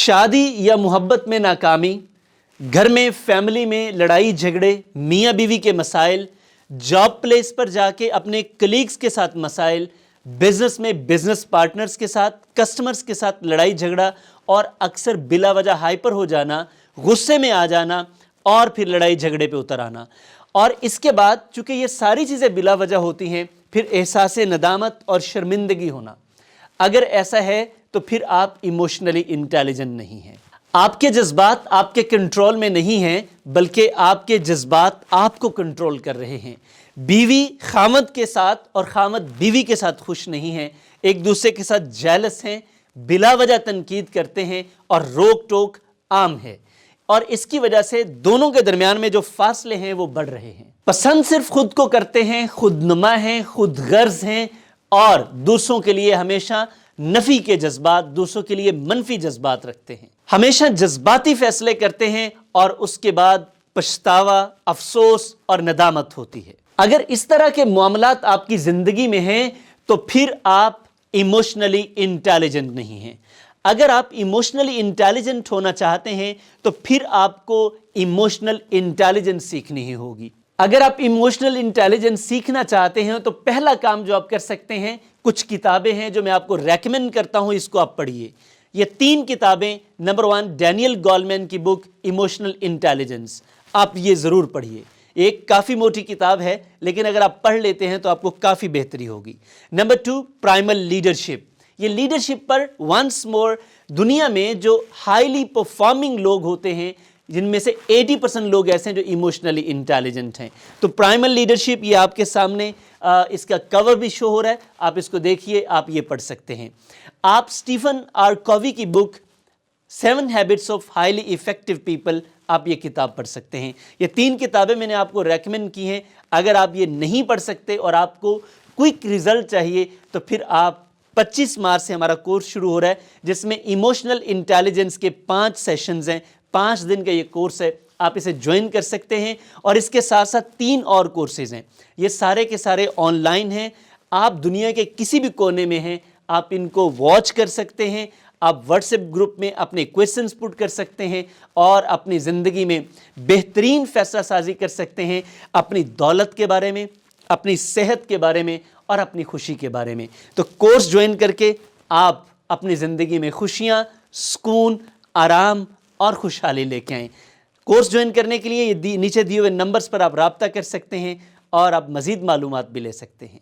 شادی یا محبت میں ناکامی، گھر میں فیملی میں لڑائی جھگڑے، میاں بیوی کے مسائل، جاب پلیس پر جا کے اپنے کلیگز کے ساتھ مسائل، بزنس میں بزنس پارٹنرز کے ساتھ، کسٹمرز کے ساتھ لڑائی جھگڑا اور اکثر بلا وجہ ہائپر ہو جانا، غصے میں آ جانا اور پھر لڑائی جھگڑے پہ اتر آنا۔ اور اس کے بعد چونکہ یہ ساری چیزیں بلا وجہ ہوتی ہیں، پھر احساس ندامت اور شرمندگی ہونا۔ اگر ایسا ہے تو پھر آپ ایموشنلی انٹیلیجنٹ نہیں ہیں۔ آپ کے جذبات آپ کے کنٹرول میں نہیں ہیں، بلکہ آپ کے جذبات آپ کو کنٹرول کر رہے ہیں۔ بیوی خامد کے ساتھ اور خامد بیوی کے ساتھ خوش نہیں ہیں، ایک دوسرے کے ساتھ جیلس ہیں، بلا وجہ تنقید کرتے ہیں اور روک ٹوک عام ہے، اور اس کی وجہ سے دونوں کے درمیان میں جو فاصلے ہیں وہ بڑھ رہے ہیں۔ پسند صرف خود کو کرتے ہیں، خود نما ہیں، خود غرض ہیں اور دوسروں کے لیے ہمیشہ نفی کے جذبات، دوسروں کے لیے منفی جذبات رکھتے ہیں، ہمیشہ جذباتی فیصلے کرتے ہیں اور اس کے بعد پچھتاوا، افسوس اور ندامت ہوتی ہے۔ اگر اس طرح کے معاملات آپ کی زندگی میں ہیں تو پھر آپ ایموشنلی انٹیلیجنٹ نہیں ہیں۔ اگر آپ ایموشنلی انٹیلیجنٹ ہونا چاہتے ہیں تو پھر آپ کو ایموشنل انٹیلیجنس سیکھنی ہی ہوگی۔ اگر آپ ایموشنل انٹیلیجنس سیکھنا چاہتے ہیں تو پہلا کام جو آپ کر سکتے ہیں، کچھ کتابیں ہیں جو میں آپ کو ریکمینڈ کرتا ہوں، اس کو آپ پڑھیے۔ یہ 3 کتابیں، نمبر 1 ڈینیل گولمین کی بک ایموشنل انٹیلیجنس، آپ یہ ضرور پڑھیے۔ ایک کافی موٹی کتاب ہے لیکن اگر آپ پڑھ لیتے ہیں تو آپ کو کافی بہتری ہوگی۔ نمبر 2 پرائمل لیڈرشپ، یہ لیڈرشپ پر ونس مور دنیا میں جو ہائیلی پرفارمنگ لوگ ہوتے ہیں، جن میں سے 80% لوگ ایسے ہیں جو ایموشنلی انٹیلیجنٹ ہیں۔ تو پرائمل لیڈرشپ یہ آپ کے سامنے اس کا کور بھی شو ہو رہا ہے، آپ اس کو دیکھیے، آپ یہ پڑھ سکتے ہیں۔ آپ اسٹیفن آر کووی کی book 7 habits of highly effective people, آپ یہ کتاب پڑھ سکتے ہیں۔ یہ 3 کتابیں میں نے آپ کو ریکمینڈ کی ہیں۔ اگر آپ یہ نہیں پڑھ سکتے اور آپ کو کوئک ریزلٹ چاہیے تو پھر آپ 25 مارچ سے ہمارا کورس شروع ہو رہا ہے، جس میں ایموشنل انٹیلیجنس کے 5 سیشنز ہیں، 5 دن کا یہ کورس ہے، آپ اسے جوائن کر سکتے ہیں۔ اور اس کے ساتھ ساتھ 3 اور کورسز ہیں، یہ سارے کے سارے آن لائن ہیں۔ آپ دنیا کے کسی بھی کونے میں ہیں، آپ ان کو واچ کر سکتے ہیں، آپ واٹس ایپ گروپ میں اپنے کویسچنز پٹ کر سکتے ہیں اور اپنی زندگی میں بہترین فیصلہ سازی کر سکتے ہیں، اپنی دولت کے بارے میں، اپنی صحت کے بارے میں اور اپنی خوشی کے بارے میں۔ تو کورس جوائن کر کے آپ اپنی زندگی میں خوشیاں، سکون، آرام اور خوشحالی لے کے آئیں۔ کورس جوائن کرنے کے لیے یہ نیچے دیے ہوئے نمبرز پر آپ رابطہ کر سکتے ہیں اور آپ مزید معلومات بھی لے سکتے ہیں۔